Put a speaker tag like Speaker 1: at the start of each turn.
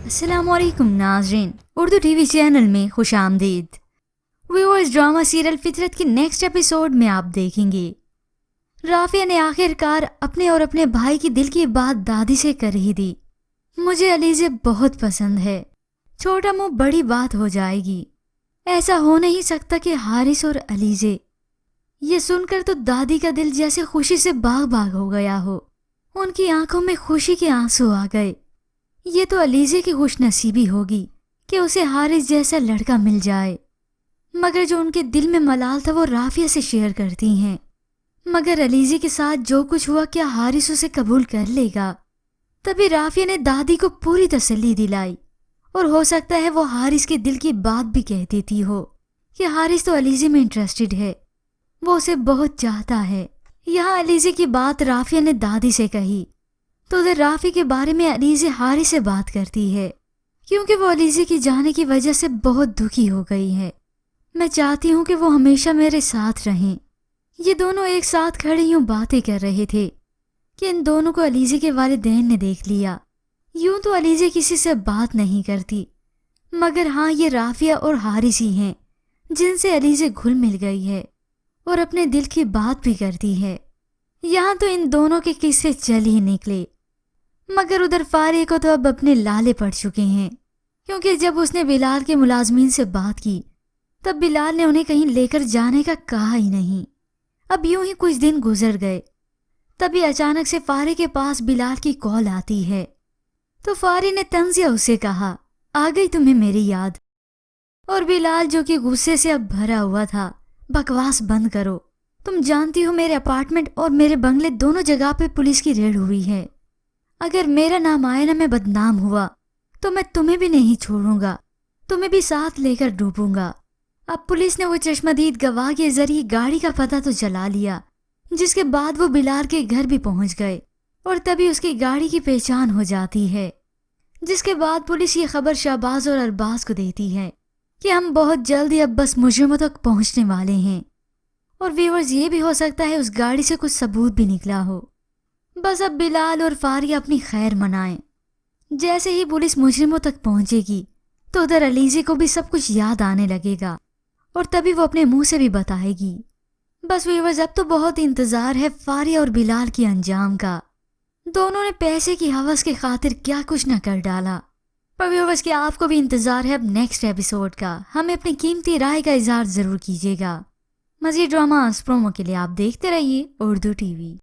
Speaker 1: अस्सलाम वालेकुम नाज़रीन, उर्दू टीवी चैनल में खुश आमदीद। व्यूअर्स, ड्रामा सीरियल फितरत की नेक्स्ट एपिसोड में आप देखेंगे राफिया ने आखिरकार अपने और अपने भाई की दिल की बात दादी से कर ही दी। मुझे अलीज़े बहुत पसंद है, छोटा मुंह बड़ी बात हो जाएगी। ऐसा हो नहीं सकता कि हारिस और अलीज़े। ये सुनकर तो दादी का दिल जैसे खुशी से बाग बाग हो गया हो। उनकी आंखों में खुशी के आंसू आ गए। ये तो अलीज़े की खुशनसीबी होगी कि उसे हारिस जैसा लड़का मिल जाए। मगर जो उनके दिल में मलाल था वो राफिया से शेयर करती हैं। मगर अलीज़े के साथ जो कुछ हुआ, क्या हारिस उसे कबूल कर लेगा? तभी राफिया ने दादी को पूरी तसल्ली दिलाई और हो सकता है वो हारिस के दिल की बात भी कह देती हो कि हारिस तो अलीज़े में इंटरेस्टेड है, वो उसे बहुत चाहता है। यहाँ अलीज़े की बात राफिया ने दादी से कही तो उधर राफी के बारे में अलीज़े हारिस से बात करती है, क्योंकि वो अलीज़े के जाने की वजह से बहुत दुखी हो गई है। मैं चाहती हूँ कि वो हमेशा मेरे साथ रहें। ये दोनों एक साथ खड़े यूं बातें कर रहे थे कि इन दोनों को अलीज़े के वालिदैन ने देख लिया। यूं तो अलीज़े किसी से बात नहीं करती, मगर हाँ, ये राफिया और हारिस ही हैं जिनसे अलीज़े घुल मिल गई है और अपने दिल की बात भी करती है। यहाँ तो इन दोनों के किस्से चल ही निकले। मगर उधर फारिया को तो अब अपने लाले पड़ चुके हैं, क्योंकि जब उसने बिलाल के मुलाजमीन से बात की तब बिलाल ने उन्हें कहीं लेकर जाने का कहा ही नहीं। अब यूं ही कुछ दिन गुजर गए, तभी अचानक से फारिया के पास बिलाल की कॉल आती है। तो फारिया ने तंजिया उसे कहा, आ गई तुम्हें मेरी याद? और बिलाल जो कि गुस्से से अब भरा हुआ था, बकवास बंद करो, तुम जानती हो मेरे अपार्टमेंट और मेरे बंगले दोनों जगह पे पुलिस की रेड हुई है। अगर मेरा नाम आया ना, मैं बदनाम हुआ तो मैं तुम्हें भी नहीं छोड़ूंगा, तुम्हें भी साथ लेकर डूबूंगा। अब पुलिस ने वो चश्मदीद गवाह के जरिए गाड़ी का पता तो चला लिया, जिसके बाद वो बिलाल के घर भी पहुंच गए और तभी उसकी गाड़ी की पहचान हो जाती है। जिसके बाद पुलिस ये खबर शहबाज और अरबाज को देती है कि हम बहुत जल्दी अब बस मुजरिमों तक पहुंचने वाले हैं। और व्यूअर्स, ये भी हो सकता है उस गाड़ी से कुछ सबूत भी निकला हो। बस अब बिलाल और फारिया अपनी खैर मनाएं। जैसे ही पुलिस मुजरिमों तक पहुंचेगी तो उधर अलीज़े को भी सब कुछ याद आने लगेगा और तभी वो अपने मुंह से भी बताएगी। बस व्यूअर्स, अब तो बहुत इंतजार है फारिया और बिलाल के अंजाम का। दोनों ने पैसे की हवस के खातिर क्या कुछ न कर डाला। पर व्यूअर्स, क्या आपको भी इंतजार है अब नेक्स्ट एपिसोड का? हमें अपनी कीमती राय का इजहार जरूर कीजिएगा। मज़ीद ड्रामा प्रोमो के लिए आप देखते रहिए उर्दू टीवी।